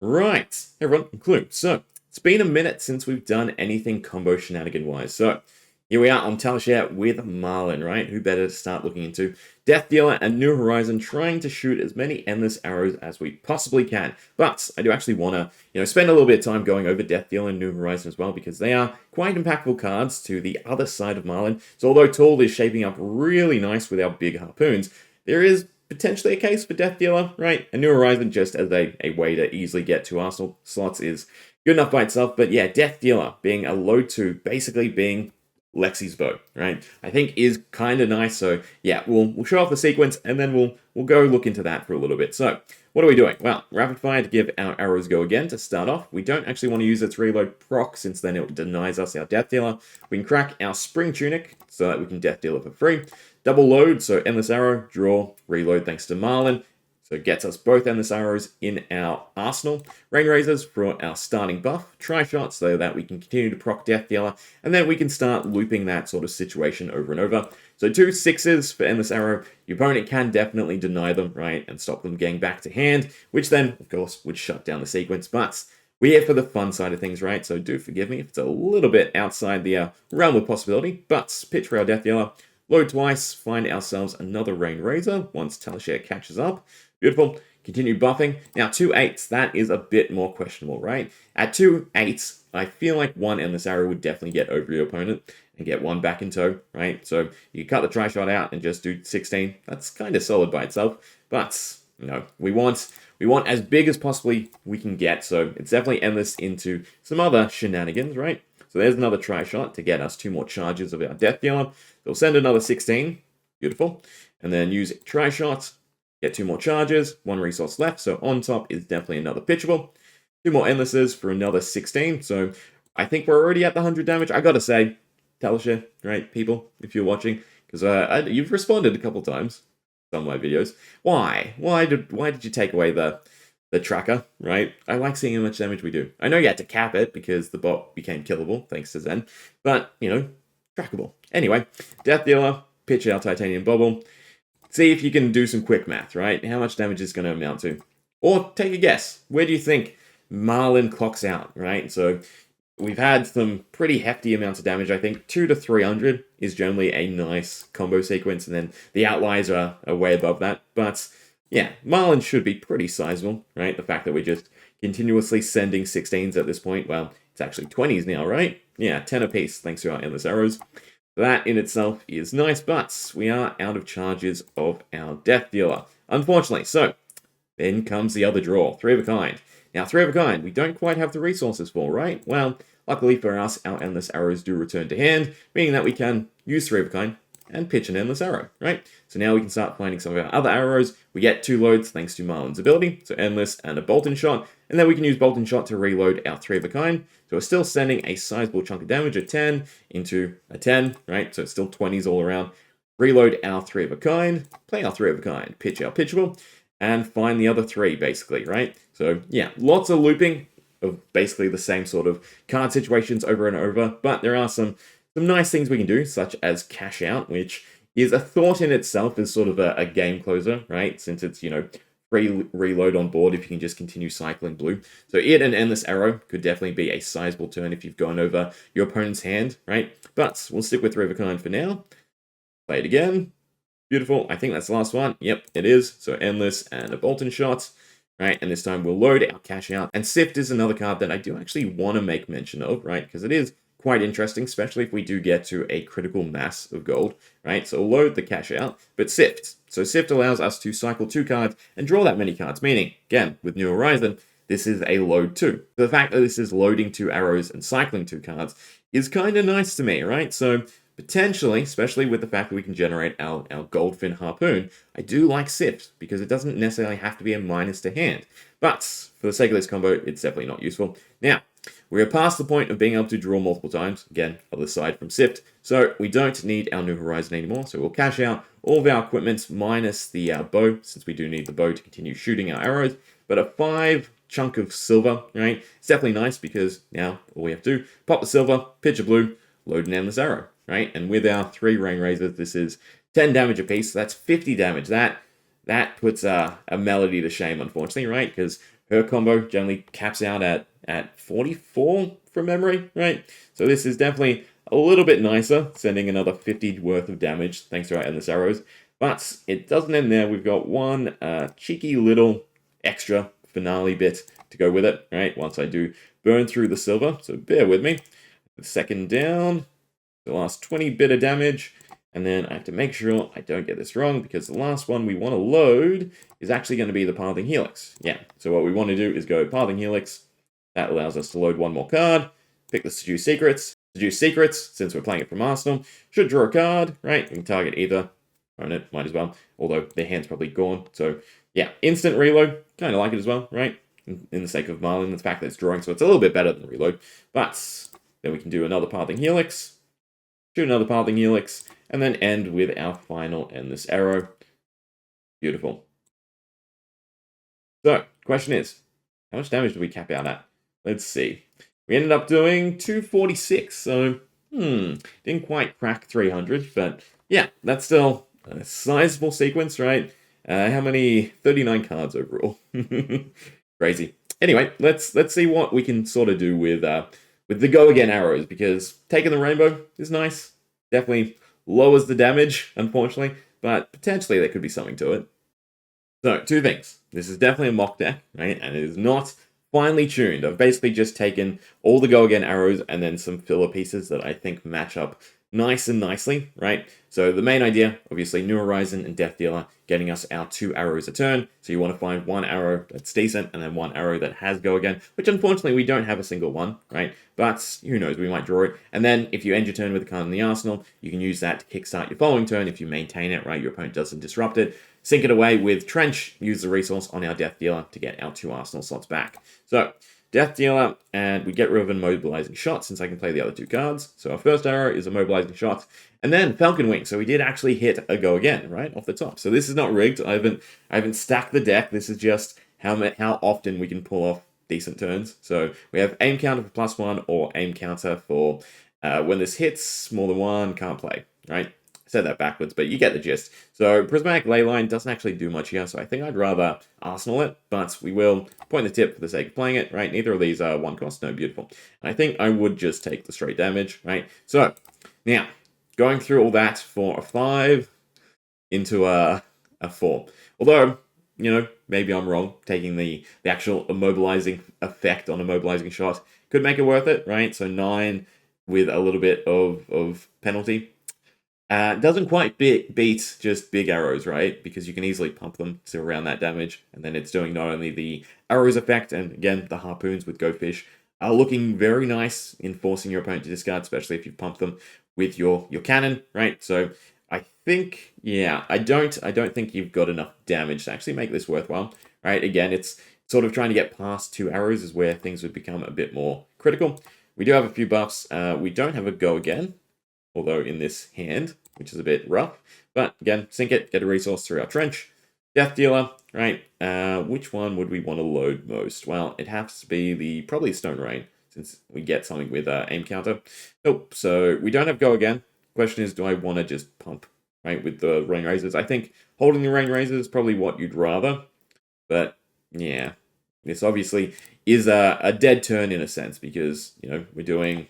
Right, hey everyone, I'm Klloo. So, it's been a minute since we've done anything combo shenanigan-wise. So, here we are on Talishare with Marlynn, right? Who better to start looking into? Death Dealer and New Horizon, trying to shoot as many endless arrows as we possibly can. But I do actually want to, spend a little bit of time going over Death Dealer and New Horizon as well, because they are quite impactful cards to the other side of Marlynn. So, although Tall is shaping up really nice with our big harpoons, there is potentially a case for Death Dealer, right? A New Horizon just as a way to easily get to Arsenal slots is good enough by itself. But yeah, Death Dealer being a load 2, basically being Lexi's bow, right? I think is kind of nice. So yeah, we'll show off the sequence and then we'll go look into that for a little bit. So what are we doing? Well, rapid fire to give our arrows go again to start off. We don't actually want to use its reload proc since then it denies us our Death Dealer. We can crack our Spring Tunic so that we can Death Dealer for free. Double load, so endless arrow, draw, reload thanks to Marlynn. So it gets us both endless arrows in our arsenal. Rain Razors for our starting buff. Tri-shot so that we can continue to proc Death Dealer. And then we can start looping that sort of situation over and over. So 2 6s for endless arrow. Your opponent can definitely deny them, right? And stop them getting back to hand. Which then, of course, would shut down the sequence. But we're here for the fun side of things, right? So do forgive me if it's a little bit outside the realm of possibility. But pitch for our Death Dealer. Load twice, find ourselves another Rain Razor once Talishare catches up. Beautiful. Continue buffing. Now, 2 8s, that is a bit more questionable, right? At 2 8s, I feel like one Endless Arrow would definitely get over your opponent and get one back in tow, right? So you cut the Tri-Shot out and just do 16. That's kind of solid by itself. But, we want as big as possibly we can get. So it's definitely Endless into some other shenanigans, right? So there's another Tri-Shot to get us 2 more charges of our Death Dealer. We'll send another 16. Beautiful. And then use Tri-Shot. Get 2 more charges. 1 resource left. So on top is definitely another pitchable. 2 more Endlesses for another 16. So I think we're already at the 100 damage. I gotta say, Talishare, right, people, if you're watching, because you've responded a couple times on my videos. Why? Why did you take away the tracker, right? I like seeing how much damage we do. I know you had to cap it because the bot became killable, thanks to Zen. But, trackable. Anyway, Death Dealer, pitch out Titanium Bubble. See if you can do some quick math, right? How much damage is going to amount to? Or take a guess. Where do you think Marlynn clocks out, right? So we've had some pretty hefty amounts of damage. I think 200 to 300 is generally a nice combo sequence, and then the outliers are way above that. But yeah, Marlynn should be pretty sizable, right? The fact that we're just continuously sending 16s at this point, well, it's actually 20s now, right? Yeah, 10 apiece, thanks to our Endless Arrows. That in itself is nice, but we are out of charges of our Death Dealer, unfortunately. So, then comes the other draw, 3 of a kind. Now, 3 of a kind, we don't quite have the resources for, right? Well, luckily for us, our Endless Arrows do return to hand, meaning that we can use 3 of a kind and pitch an Endless Arrow, right? So now we can start finding some of our other arrows. We get 2 loads thanks to Marlynn's ability, so Endless and a Bolt and Shot, and then we can use Bolt and Shot to reload our 3 of a kind. So we're still sending a sizable chunk of damage, a 10 into a 10, right? So it's still 20s all around. Reload our 3 of a kind, play our 3 of a kind, pitch our pitchable, and find the other 3, basically, right? So yeah, lots of looping of basically the same sort of card situations over and over, but there are some nice things we can do, such as cash out, which is a thought in itself as sort of a game closer, right? Since it's, free reload on board if you can just continue cycling blue. So it and Endless Arrow could definitely be a sizable turn if you've gone over your opponent's hand, right? But we'll stick with 3 of a kind for now. Play it again. Beautiful. I think that's the last one. Yep, it is. So Endless and a Bolt and Shot. Right, and this time we'll load our cash out. And Sift is another card that I do actually want to make mention of, right? Because it is quite interesting, especially if we do get to a critical mass of gold, right? So we'll load the cash out, but Sift. So Sift allows us to cycle 2 cards and draw that many cards, meaning, again, with New Horizon, this is a load 2. The fact that this is loading 2 arrows and cycling 2 cards is kind of nice to me, right? So potentially, especially with the fact that we can generate our Goldfin Harpoon, I do like Sift, because it doesn't necessarily have to be a minus to hand. But for the sake of this combo, it's definitely not useful. Now, we are past the point of being able to draw multiple times, again, other side from Sift, so we don't need our New Horizon anymore, so we'll cash out all of our equipment minus the bow, since we do need the bow to continue shooting our arrows, but a 5 chunk of silver, right? It's definitely nice, because now all we have to do, pop the silver, pitch a blue, load an Endless Arrow, right? And with our 3 Rain Razors, this is 10 damage apiece, so that's 50 damage. That puts a Melody to shame, unfortunately, right? Because her combo generally caps out at 44 from memory, right? So this is definitely a little bit nicer, sending another 50 worth of damage thanks to our endless arrows. But it doesn't end there. We've got one cheeky little extra finale bit to go with it, right? Once I do burn through the silver, so bear with me. The second down, the last 20 bit of damage, and then I have to make sure I don't get this wrong, because the last one we want to load is actually going to be the Pathing Helix. Yeah, so what we want to do is go Pathing Helix. That allows us to load one more card, pick the Seduce Secrets. Seduce Secrets, since we're playing it from Arsenal, should draw a card, right? We can target either opponent, might as well, although their hand's probably gone. So yeah, instant reload, kind of like it as well, right? In the sake of Marlynn, the fact that it's drawing, so it's a little bit better than reload. But then we can do another Pathing Helix, shoot another Pathing Helix, and then end with our final Endless Arrow. Beautiful. So, question is, how much damage do we cap out at? Let's see. We ended up doing 246, so, didn't quite crack 300, but yeah, that's still a sizable sequence, right? How many? 39 cards overall. Crazy. Anyway, let's see what we can sort of do with the go again arrows, because taking the rainbow is nice. Definitely lowers the damage, unfortunately, but potentially there could be something to it. So, two things. This is definitely a mock deck, right? And it is not finely tuned. I've basically just taken all the go again arrows and then some filler pieces that I think match up nice and nicely, right? So the main idea, obviously, New Horizon and Death Dealer getting us our 2 arrows a turn. So you want to find one arrow that's decent and then one arrow that has go again, which unfortunately we don't have a single one, right? But who knows, we might draw it. And then if you end your turn with a card in the arsenal, you can use that to kickstart your following turn if you maintain it, right? Your opponent doesn't disrupt it. Sink it away with Trench, use the resource on our Death Dealer to get our 2 arsenal slots back. So Death Dealer, and we get rid of a Mobilizing Shot since I can play the other 2 cards. So our first arrow is a Mobilizing Shot, and then Falcon Wing. So we did actually hit a go again, right, off the top. So this is not rigged. I haven't stacked the deck. This is just how often we can pull off decent turns. So we have aim counter for +1 or aim counter for when this hits more than 1, can't play, right? Said that backwards, but you get the gist. So Prismatic Leyline doesn't actually do much here, so I think I'd rather Arsenal it, but we will point the tip for the sake of playing it, right? Neither of these are 1 cost, no, beautiful. And I think I would just take the straight damage, right? So, now, going through all that for a 5 into a 4. Although, you know, maybe I'm wrong, taking the actual immobilizing effect on a mobilizing shot could make it worth it, right? So 9 with a little bit of penalty. Doesn't quite beat just big arrows, right? Because you can easily pump them to around that damage, and then it's doing not only the arrows effect, and again, the harpoons with Go Fish are looking very nice in forcing your opponent to discard, especially if you pump them with your cannon, right? So I think, yeah, I don't think you've got enough damage to actually make this worthwhile, right? Again, it's sort of trying to get past 2 arrows is where things would become a bit more critical. We do have a few buffs. We don't have a go again, although in this hand, which is a bit rough. But again, sink it, get a resource through our Trench. Death Dealer, right? Which one would we want to load most? Well, it has to be probably Stone Rain, since we get something with aim counter. Nope, so we don't have go again. Question is, do I want to just pump, right, with the Rain Razors? I think holding the Rain Razors is probably what you'd rather. But, yeah, this obviously is a dead turn in a sense, because, you know, we're doing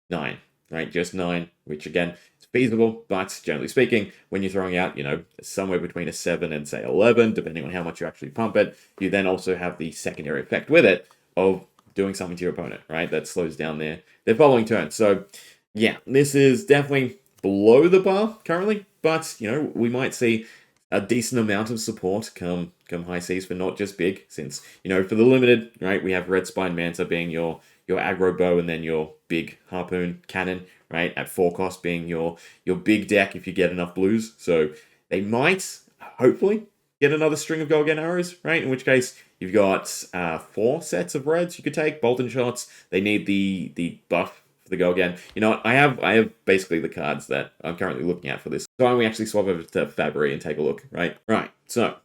9. Right, just 9, which again is feasible, but generally speaking, when you're throwing out, you know, somewhere between a 7 and say 11, depending on how much you actually pump it, you then also have the secondary effect with it of doing something to your opponent, right? That slows down their following turn. So, yeah, this is definitely below the bar currently, but you know, we might see a decent amount of support come high seas for not just big, since, you know, for the limited, right, we have Red Spine Manta being your aggro bow, and then your big harpoon cannon, right, at 4 cost being your big deck if you get enough blues. So they might, hopefully, get another string of go again arrows, right, in which case you've got 4 sets of reds you could take, Bolton Shots. They need the buff for the go again. You know what, I have basically the cards that I'm currently looking at for this. So why don't we actually swap over to FABTCG and take a look, right? Right, so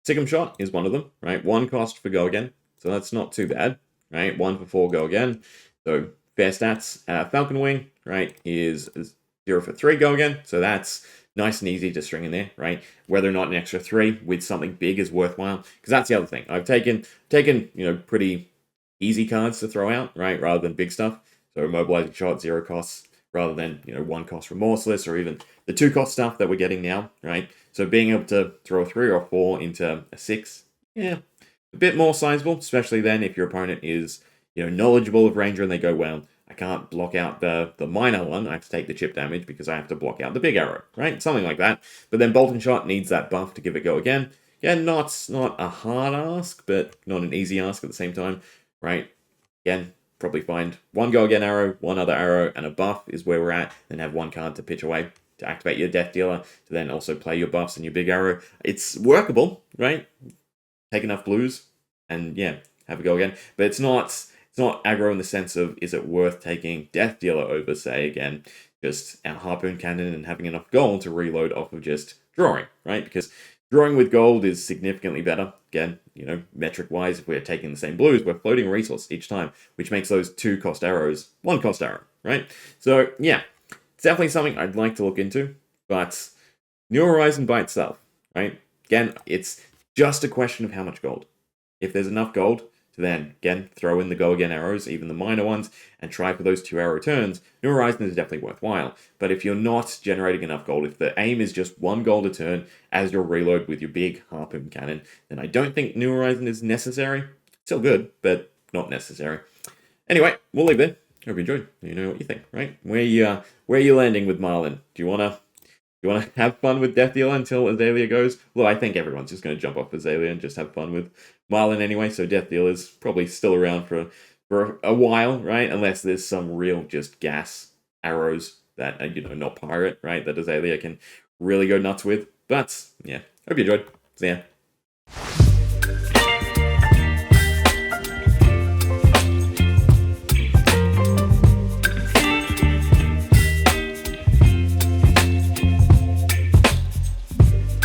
Sick'em Shot is one of them, right, 1 cost for go again, so that's not too bad. Right, 1 for 4 go again. So fair stats. Falcon Wing, right, is 0 for 3 go again. So that's nice and easy to string in there, right? Whether or not an extra 3 with something big is worthwhile, because that's the other thing. I've taken pretty easy cards to throw out, right, rather than big stuff. So Mobilizing Shot, 0 costs, rather than 1 cost Remorseless, or even the 2 cost stuff that we're getting now, right? So being able to throw a 3 or 4 into a 6, yeah, a bit more sizable, especially then if your opponent is knowledgeable of Ranger and they go, well, I can't block out the minor one, I have to take the chip damage because I have to block out the big arrow, right? Something like that. But then Bolt and Shot needs that buff to give it go again. Again, not a hard ask, but not an easy ask at the same time, right? Again, probably find 1 go again arrow, 1 other arrow, and a buff is where we're at, then have 1 card to pitch away to activate your Death Dealer, to then also play your buffs and your big arrow. It's workable, right? Take enough blues, and yeah, have a go again. But it's not aggro in the sense of, is it worth taking Death Dealer over, say, again, just our Harpoon Cannon and having enough gold to reload off of just drawing, right? Because drawing with gold is significantly better. Again, metric-wise, if we're taking the same blues, we're floating a resource each time, which makes those 2 cost arrows 1 cost arrow, right? So, yeah, it's definitely something I'd like to look into, but New Horizon by itself, right? Again, it's just a question of how much gold. If there's enough gold to then, again, throw in the go again arrows, even the minor ones, and try for those 2 arrow turns, New Horizon is definitely worthwhile. But if you're not generating enough gold, if the aim is just 1 gold a turn as your reload with your big Harpoon Cannon, then I don't think New Horizon is necessary. Still good, but not necessary. Anyway, we'll leave it. Hope you enjoyed. You know what you think, right? Where you landing with Marlynn? Do you wanna have fun with Death Dealer until Azalea goes? Well, I think everyone's just going to jump off Azalea and just have fun with Marlynn anyway, so Death Dealer's probably still around for a while, right? Unless there's some real just gas arrows that are, not pirate, right? That Azalea can really go nuts with. But, yeah, hope you enjoyed. See ya.